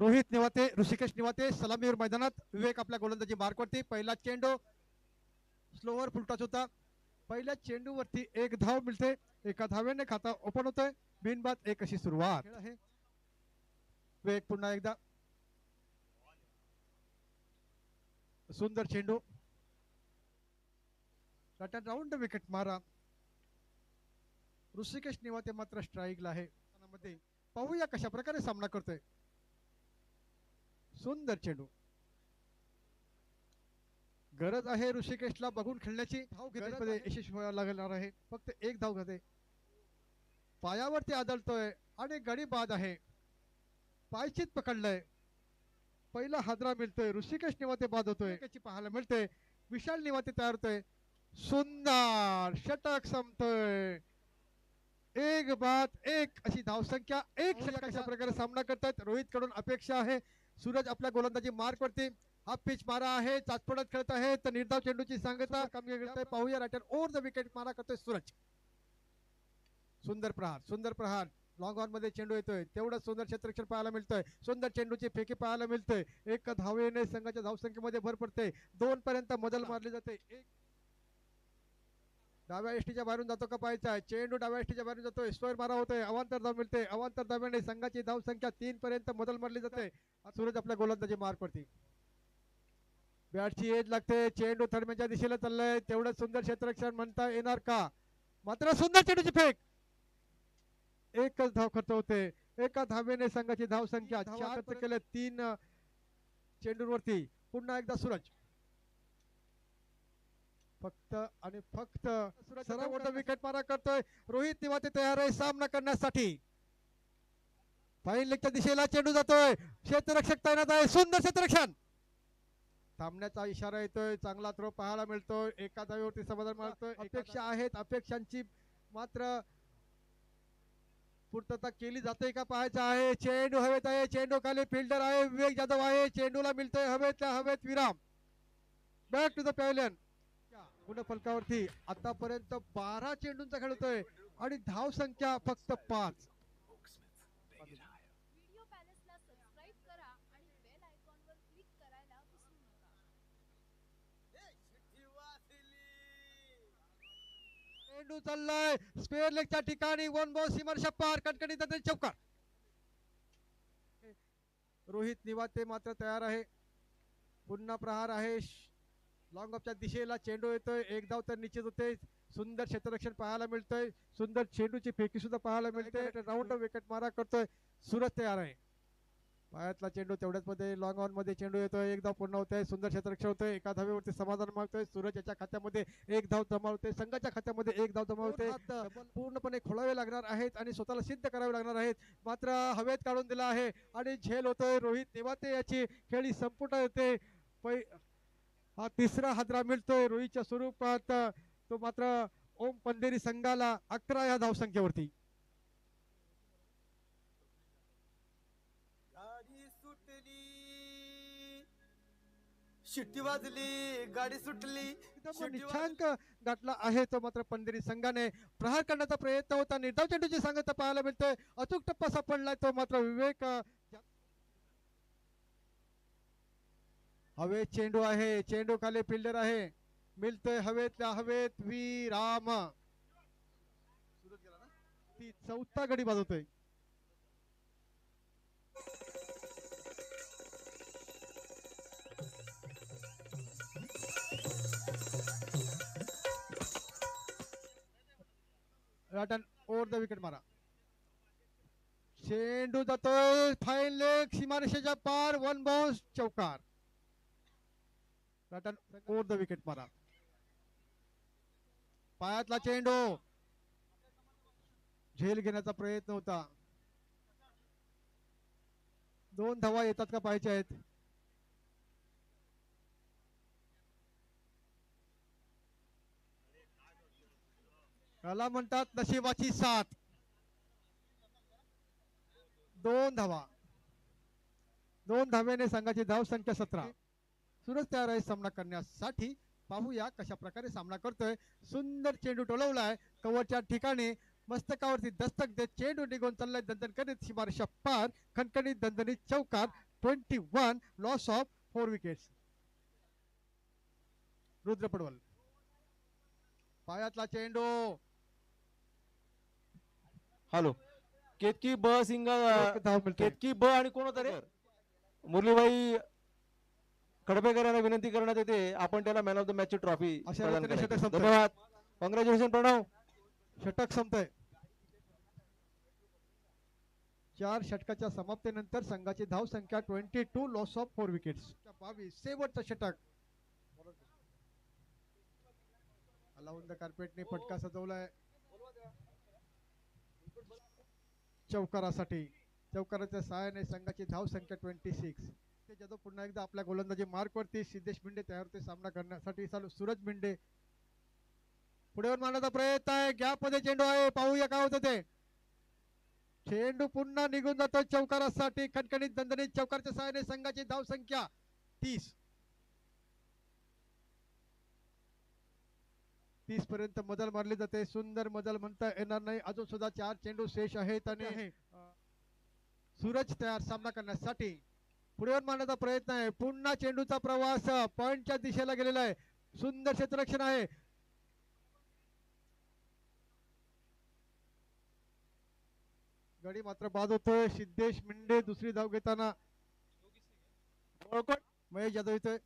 रोहित निवाते, ऋषिकेश निवाते सलामीवर मैदानात. विवेक आपल्या गोलंदाजी मार्कवरती. पहिला चेंडू स्लोवर फुलटच होता. पहिल्या चेंडूवरती एक धाव मिळते. एका धावेने खाता ओपन होतोय. बिनबाद एक अशी सुरुवात आहे. विवेक पुन्हा एकदा सुंदर चेंडू. राऊंड विकेट मारा. ऋषिकेश निवाते मात्र स्ट्राईकला आहे. पाहूया कशा प्रकारे सामना करतोय. सुंदर चेंडू. गरज आहे ऋषिकेशला बघून खेळण्याची. धाव घेण्यामध्ये यशस्वी व्हायला लागणार आहे. फक्त एक धाव घेते. पायावरती आदळतोय आणि गडी बाद आहे. पायचीत पकडलंय. पहिला हादरा मिळतोय. ऋषिकेश निवाते बाद होतोय. त्याची पाहायला मिळते. विशाल निवाते तयार होतोय. सुंदर षटक संपतोय. एक बाद एक अशी धावसंख्या. एक षटक अशा प्रकारे सामना करतात. रोहित कडून अपेक्षा आहे. सूरज आपल्या गोलंदाजी मार्क वरती. हा पिच मारा आहे. चाचपडत खेळत आहे. तर निर्धाव चेंडूची सांगता कामगिरी करतोय. पाहूया रायटर ओव्हर द विकेट मारा करतोय सूरज. सुंदर प्रहार. सुंदर प्रहार. लॉंग ऑन मध्ये चेंडू येतोय. तेवढं सुंदर क्षेत्ररक्षण पाहायला मिळतोय. सुंदर चेंडूची फेकी पाहायला मिळतोय. एक धावेने संघाच्या धावसंख्येमध्ये भर पडते. 2 पर्यंत मदल मारली जाते. एक डाव्या एसटीच्या बाहेरून जातो का पाहायचा. चेंडू डाव्या एसटीच्या बाहेरून जातोय. स्क्वेअर मारा होतोय. अवांतर धाव मिळते. अवांतर धाव्याने संघाची धावसंख्या 3 पर्यंत मदल मारली जाते. सूरज आपल्या गोलंदाजी मार्क वरती. बॅटची एज लागते. चेंडू थर्मेच्या दिशेला चाललाय. तेवढं सुंदर क्षेत्ररक्षण म्हणता येणार का. मात्र सुंदर चेंडूची फेक. एकच धाव खर्च होते. एका धावेने संघाची धावसंख्या 4 केले. 3 चेंडूवरती. पुन्हा एकदा सूरज. फक्त आणि फक्त सर्व मोठा विकेट मारा करतोय. रोहित निवाते तयार आहे सामना करण्यासाठी. फाईन लेगच्या दिशेला चेंडू जातोय. क्षेत्ररक्षक तैनात आहे. सुंदर क्षेत्ररक्षण. थांबण्याचा इशारा येतोय. चांगला थ्रो पाहायला मिळतोय. एका धावेवरती समाधान मारतोय. अपेक्षा आहेत. अपेक्षांची मात्र पूर्तता केली जाते का पाहायचं आहे. चेंडू हवेत आहे. चेंडू खाली फिल्डर आहे. विवेक जाधव आहे. चेंडूला मिळतोय हवेतल्या हवेत विराम. Back to the pavilion. पुढे फलकावरती आतापर्यंत 12 चेंडूंचा खेळ होतोय आणि धाव संख्या फक्त 5. व्हिडिओ पॅलेसला सबस्क्राइब करा आणि बेल आयकॉनवर क्लिक करायला विसरू नका. चेंडू चाललाय स्क्वेअर लेगच्या ठिकाणी. वन बॉल सीमारेषा पार. कणकणी जाते चौकार. रोहित निवाते मात्र तयार आहे. पुन्हा प्रहार आहे. लॉंग ऑफच्या दिशेला चेंडू येतोय. एक धाव तर निश्चित होते. सुंदर क्षेत्ररक्षण पाहायला मिळतोय. सुंदर चेंडूची फेकी सुद्धा पाहायला मिळते. राऊंड विकेट मारा करतोय. सूरज तयार आहे. पायातला चेंडू तेवढ्याच मध्ये लॉंग ऑन मध्ये चेंडू येतोय. एक धाव पूर्ण होतोय. सुंदर क्षेत्ररक्षण होतोय. एका धावेवरती समाधान मागतोय. सूरज याच्या खात्यामध्ये एक धाव जमा होते. संघाच्या खात्यामध्ये एक धाव जमा होते. पूर्णपणे खोलावे लागणार आहेत आणि स्वतःला सिद्ध करावे लागणार आहेत. मात्र हवेत काढून दिला आहे आणि झेल होतोय. रोहित निवाते याची खेळी संपुट होते. हा तिसरा हादरा मिळतोय रोहितच्या स्वरूपात. तो मात्र ओम पंधेरी संघाला 11 या धावसंख्येवरती. गाडी सुटली. शिट्टी वाजली. गाडी सुटली. निच्छांक गाठला आहे तो मात्र पंधेरी संघाने. प्रहार करण्याचा प्रयत्न होता. निर्धाव चेंडूची सांगता पाहायला मिळतोय. अचूक टप्पा सापडलाय तो मात्र विवेक. हवेत चेंडू आहे. चेंडू खाली फिल्डर आहे. मिळतोय हवेतल्या हवेत विराम. ती चौथा गडी बाजवतोय. रटन ओव्हर द विकेट मारा. चेंडू जातोय फाईन लेग सीमारेषेच्या पार. वन बाउन्स चौकार. रटन ओव्हर द विकेट मारा. पायातला चेंडू. झेल घेण्याचा प्रयत्न होता. 2 धावा येतात का पाहायच्या आहेत. त्याला म्हणतात नशिबाची साथ. 2 धावा. 2 धावेने संघाची धाव संख्या 17. सूरज तयार आहे सामना करण्यासाठी. पाहूया कशा प्रकारे सामना करतोय. सुंदर चेंडू टोलवलाय कव्हरच्या ठिकाणी. मस्तकावरती दस्तक देत चेंडू निघून चाललाय. दणदण करीत सीमारेषा पार. खणखणीत दणदणीत चौकार. 21 loss of 4 wickets. Rudra Padwal पायातला चेंडू हॅलो केतकी ब सिंगल एक धाव मिळते. केतकी ब आणि कोण होतं रे मुरलीबाई कडपेकर यांना विनंती करण्यात येते आपण त्याला मॅन ऑफ द मॅच ची ट्रॉफी अशा प्रदान रीतीने करायची. षटक संपतंय. धन्यवाद कॉंग्रॅच्युलेशन प्रणव. षटक संपतंय. 4 षटकाच्या समाप्तीनंतर संघाची धाव संख्या 22 लॉस ऑफ 4 विकेट्स. 22 शेवटचं षटक. अलाउन द कार्पेटने फटका सजवलाय चौकारासाठी. चौकाराच्या सहाय्याने संघाची धाव संख्या 26. ते जाधव पुन्हा एकदा आपल्या गोलंदाजी मार्क वरती. सिद्धेश भिंडे तयार होते सामना करण्यासाठी. चालू सूरज भिंडे पुढे मारण्याचा प्रयत्न आहे. गॅप मध्ये चेंडू आहे. पाहूया काय होतं ते. चेंडू पुन्हा निघून जातो चौकारासाठी. खणखणीत दणदणीत चौकारच्या सहाय्याने संघाची धाव संख्या 30 पर्यंत मजल मारली जाते. सुंदर मजल म्हणता येणार नाही. अजून सुद्धा 4 चेंडू शेष आहेत आणि सूरज तयार सामना करण्यासाठी. पुढे मारण्याचा प्रयत्न आहे. पुन्हा चेंडूचा प्रवास पॉइंटच्या दिशेला गेलेला आहे. सुंदर क्षेत्ररक्षण आहे. गडी मात्र बाद होतोय. सिद्धेश मिंडे दुसरी धाव घेताना महेश जाधव येतोय.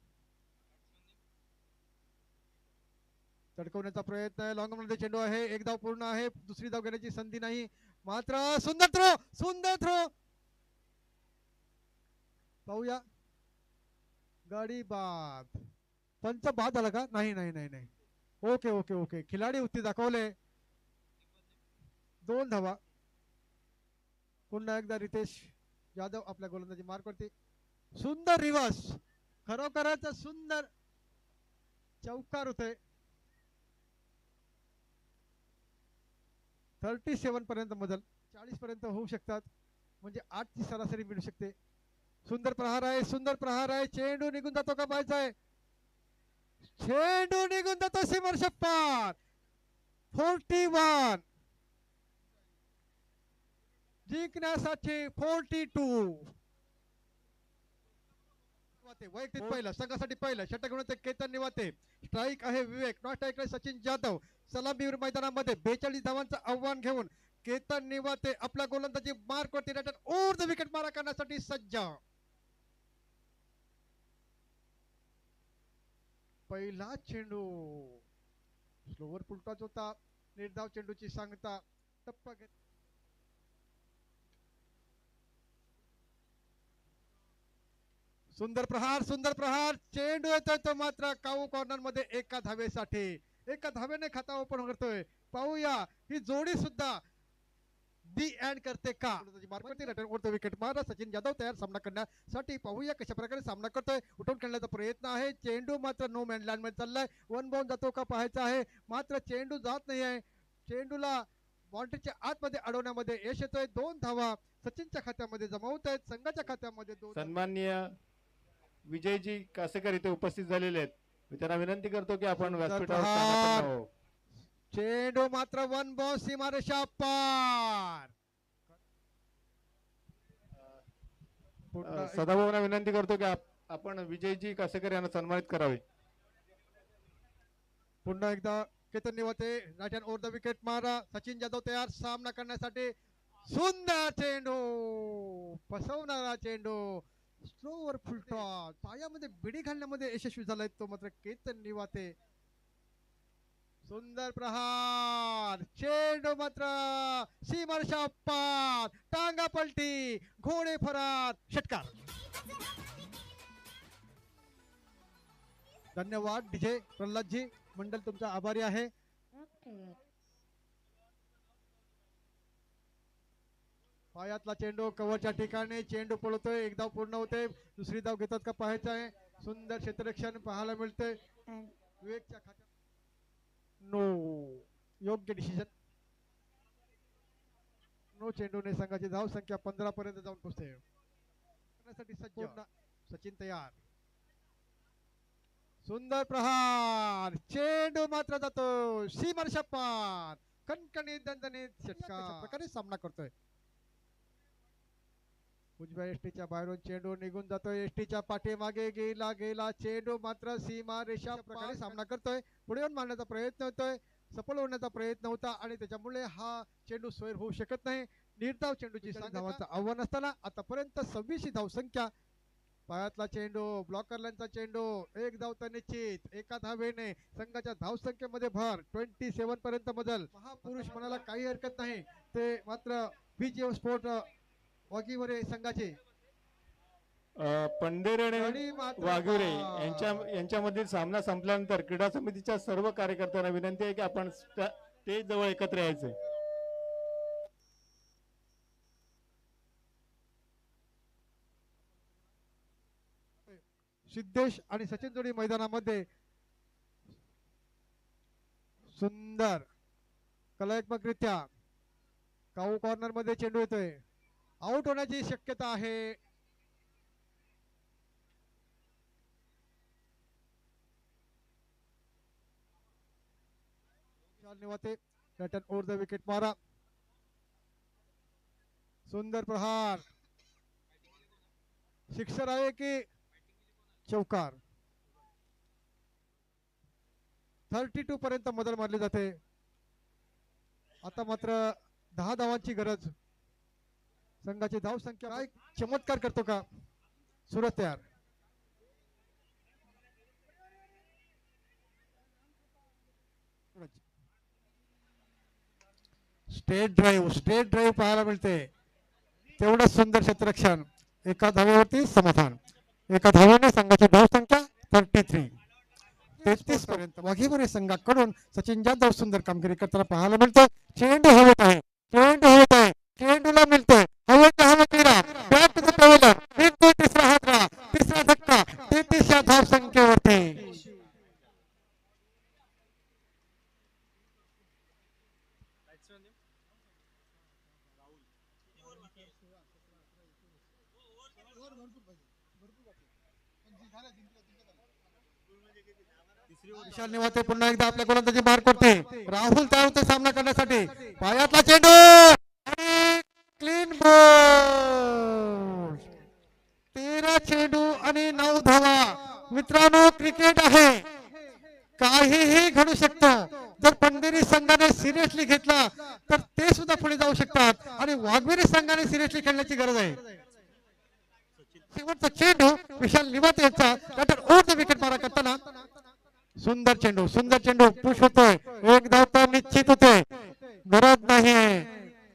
चढकवण्याचा प्रयत्न आहे. लॉंग मध्ये चेंडू आहे. एक धाव पूर्ण आहे. दुसरी धाव घेण्याची संधी नाही. मात्र सुंदर थ्रो पाहूया. गाडी बाद. पंच बाद झाला का? नाही. ओके खिलाडी उत्ती दाखवले. 2 धावा. पुन्हा एकदा रितेश जाधव आपल्या गोलंदाजी मार्क वरती. सुंदर रिवर्स. खरोखरच सुंदर चौकार होते. 37 पर्यंत मजल 40 पर्यंत होऊ शकतात. म्हणजे 8 ची सरासरी मिळू शकते. सुंदर प्रहार आहे. चेंडू निघून जातो का पाहायचा आहे. चेंडू निघून जातो सीमार षटकार. 41 जिंकण्यासाठी 42. वैयक्तिक पहिला संघासाठी पहिला षटक घेऊन केतन निवाते. स्ट्राईक आहे विवेक. Not strike Sachin Jadhav. सलामीवीर मैदानामध्ये 42 धावांचं आव्हान घेऊन केतन निवाते आपल्या गोलंदाजी मार्क वरती ऊर्ध विकेट मारा करण्यासाठी सज्ज. पहिला चेंडू स्लोवर पुलटाच होता. निर्धाव चेंडूची सांगता टप्पा घेत. सुंदर प्रहार चेंडू येतोय तो मात्र काऊ कॉर्नर मध्ये एका धावेसाठी. एका धावेने खाता ओपन करतोय. पाहूया ही जोडी सुद्धा दी एंड करते का. विकेट मारा. सचिन जाधव तयार सामना करण्यासाठी. पाहूया कशा प्रकारे सामना करतोय. उठून खेळण्याचा प्रयत्न आहे. चेंडू मात्र नो मॅन लँड मध्ये चाललाय. 1 बाउंड जातो का पाहायचा आहे. मात्र चेंडू जात नाही आहे. चेंडूला बाउंड्रीच्या आतमध्ये अडवण्यामध्ये यश येतोय. 2 धावा सचिनच्या खात्यामध्ये जमावत आहेत. संघाच्या खात्यामध्ये 2. सन्माननीय विजयजी कासेकर इथे उपस्थित झालेले आहेत. मी त्यांना विनंती करतो की आपण व्यासपीठावर स्थानापन्न व्हावं. चेंडू मात्र 1 बाउंड सीमारेषा पार. सदाभाऊंना विनंती करतो की आपण विजयजी कासेकर यांना सन्मानित करावे. पुन्हा एकदा Ketan Nivate right hand over the wicket मारा. सचिन जाधव तयार सामना करण्यासाठी. सुंदर चेंडू फसवणारा चेंडू. स्लोवर फुलटॉस पायामध्ये बिडी घालण्यामध्ये यशस्वी झालाय तो मात्र केतन निवाते. सुंदर प्रहार. चेंडू मात्र सीमारेषा पार. टांगा पलटी. घोडे फरार. षटकार. धन्यवाद डीजे प्रल्हादजी. मंडल तुमचा आभारी आहे. पायातला चेंडू कव्हरच्या ठिकाणी. चेंडू पळतोय. एक धाव पूर्ण होते. दुसरी धाव घेतात का पाहायचं आहे. सुंदर क्षेत्ररक्षण पाहायला मिळते. विवेकच्या खात्यात नो. योग्य डिसिजन. नो चेंडूने संघाची धाव संख्या 15 पर्यंत जाऊन पोहोचते. सज्ज. सचिन तयार. सुंदर प्रहार. चेंडू मात्र जातो सीमारेषा पार. कणकणीत दणदणीत षटकार प्रकारे सामना करतोय. उजव्या एसटीच्या बाहेरून चेंडू निघून जातोय, एसटीच्या पाठीमागे गेला गेला चेंडू मात्र सीमा रेषा प्रकारे सामना करतोय, पुढे येऊन मारण्याचा प्रयत्न होतोय, सफल होण्याचा प्रयत्न होता आणि त्याच्यामुळे हा चेंडू सोयर होऊ शकत नाही. निर्धाव चेंडूची धावांचं आव्हान असताना आतापर्यंत 26 धावसंख्या. पायातला चेंडू, ब्लॉकरलांचा चेंडू, एक धाव तर निश्चित, एका धावेने संघाच्या धावसंख्येमध्ये भर. 27 पर्यंत बदल. महापुरुष म्हणायला काही हरकत नाही, ते मात्र बीजीएम स्पोर्ट वाघिवरे संघाचे पंढेर आणि आणि मात्र वाघुरे यांच्यामधील सामना संपल्यानंतर क्रीडा समितीच्या सर्व कार्यकर्त्यांना विनंती आहे की आपण स्टेज जवळ एकत्र यायचं. सिद्धेश आणि सचिन जोडी मैदानामध्ये सुंदर कलात्मकरित्या काऊ कॉर्नर मध्ये चेंडू येतोय, आउट होण्याची शक्यता आहे. ओव्हर द विकेट मारा, सुंदर प्रहार, शिक्सर आहे की चौकार. 32 पर्यंत मदल मारली जाते. आता मात्र 10 धावांची गरज. संघाची धाव संख्या काय चमत्कार करतो का सुरत तयार. स्टेट ड्राईव्ह पाहायला मिळते. तेवढं सुंदर क्षेत्ररक्षण. एका धावेवरती समाधान. एका धावेने संघाची धाव संख्या 33 पर्यंत वाघिवरे संघाकडून सचिन जाधव सुंदर कामगिरी करताना पाहायला मिळतं. चेंडू हवेत आहे, चेंडूला मिळतोय हवेच्या हवेत विराट. Back to the pavilion. मिळतोय तिसरा हादरा, तिसरा धक्का 33 या धाव संख्येवरती. विशाल निवाते पुन्हा एकदा आपल्या गोलंदाजी मार करते. राहुल तयार होते सामना करण्यासाठी. पायातला चेंडू आणि क्लीन बॉल. 13 चेंडू आणि 9 धावा. मित्रांनो, क्रिकेट आहे, काहीही घडू शकतं. जर पंढेरी संघाने सिरियसली घेतला तर ते सुद्धा पुढे जाऊ शकतात आणि वाघवेरी संघाने सिरियसली खेळण्याची गरज आहे. शेवटचा चेंडू विशाल निवाते यांचा ओव्हर द विकेट मारा करताना. सुंदर चेंडू पुश होतोय. एक धाव तर निश्चित होते, गरज नाही.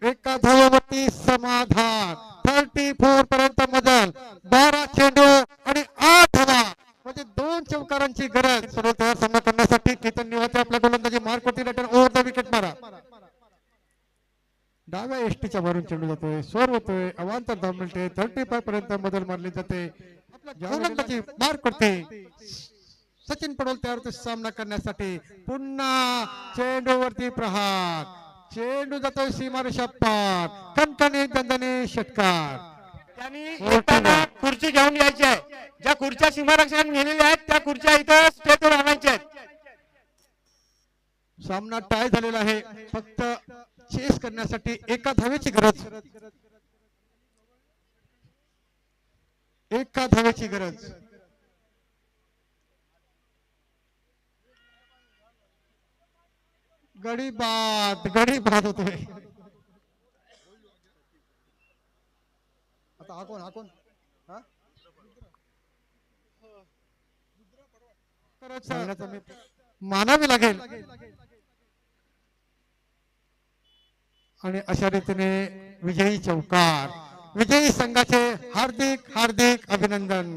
एका धावेवरती समाधान. 34 पर्यंत मदल. 12 चेंडू आणि 8 धावा, म्हणजे 2 चौकारांची गरज. सर्व तयार सामना करण्यासाठी. केतन निवाते आपल्या गोलंदाजी मार्क होती. ओव्हर द विकेट मारा. डाव्या एसटीच्या वरून चेंडू जातोय, स्वर होतोय, अवांतर धाव मिळते. 35 पर्यंत मदल मारली जाते. गोलंदाजी मार्क करते. सचिन पडोल तयार होते सामना करण्यासाठी. पुन्हा चेंडूवरती प्रहार. चेंडू जातोय सीमारेषा पार. कणकणी दणदणी षटकार. त्यांनी येताना खुर्ची घेऊन यायची आहे. ज्या खुर्च्या सीमारक्षकांनी नेलेल्या आहेत त्या खुर्च्या इथं स्टेजवर आणायच्या आहेत. सामना टाय झालेला आहे. फक्त चेस करण्यासाठी एका धावेची गरज. एका धावेची गरज. गडी बाद होतोय. आता हा कोण मानावे लागेल. आणि अशा रीतीने विजयी चौकार. विजयी संघाचे हार्दिक अभिनंदन.